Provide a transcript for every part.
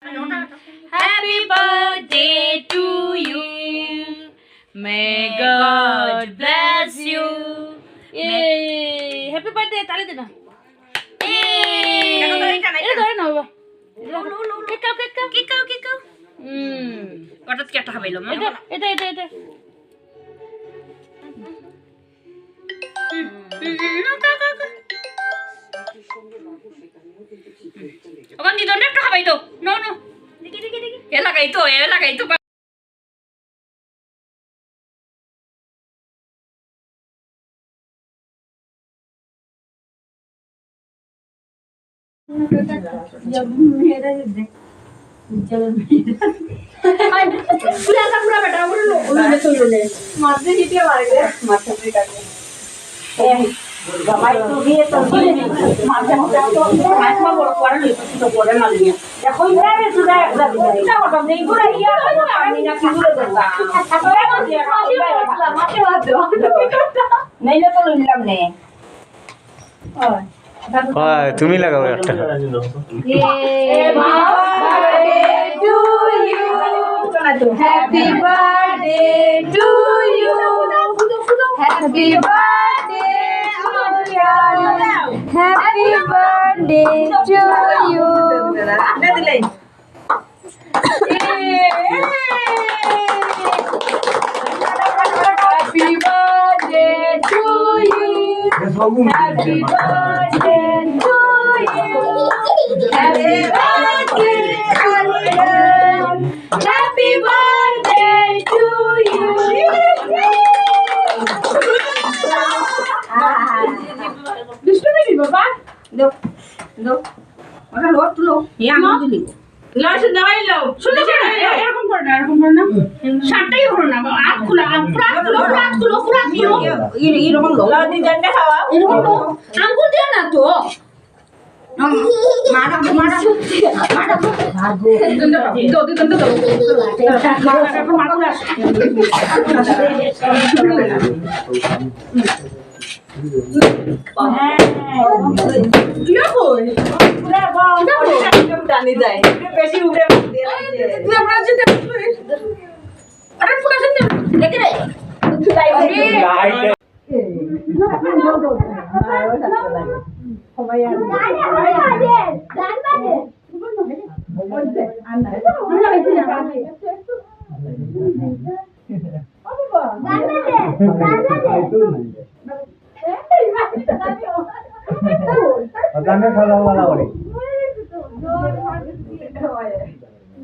Happy birthday to you. May God bless you. Yay! Happy birthday, tali de na. Yay! এটা ধরে না বাবা। Cake. হঠাৎ কি একটা খাবাইলো মা? এটা। ওখান দিয়ে দন্ড একটা খাবাই তো। নো। দেখি। এ লাগাই তো। তুমি লাগাও একটা Happy birthday to you. Happy birthday, Aryan. Happy birthday to you. Happy birthday to you. Happy birthday to you. Happy birthday, Aryan. Happy birthday to you. Dustu baby, Baba. Do. Ora lo tulo. Ya আমি দিলি। লাও দাঁড়াই লাও। শুনে এরকম কর না। সাতটাই হলো না। আট খুলো। এরকম লো। লাও দিন জানতে খাওয়া। এরকম লো। আঙ্গুল দিও না তো। মারা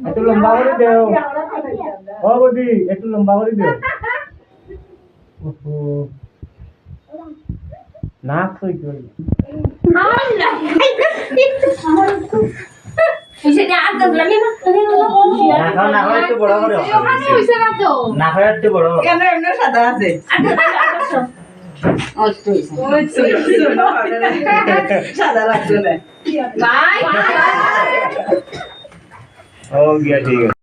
একটু লম্বা করে দেও ও বৌদি একটু লম্বা করে দেও নাক সই করি একটু বড় করে না একটু বড় সাদা আছে সাদা লাগছে না हो गया ठीक है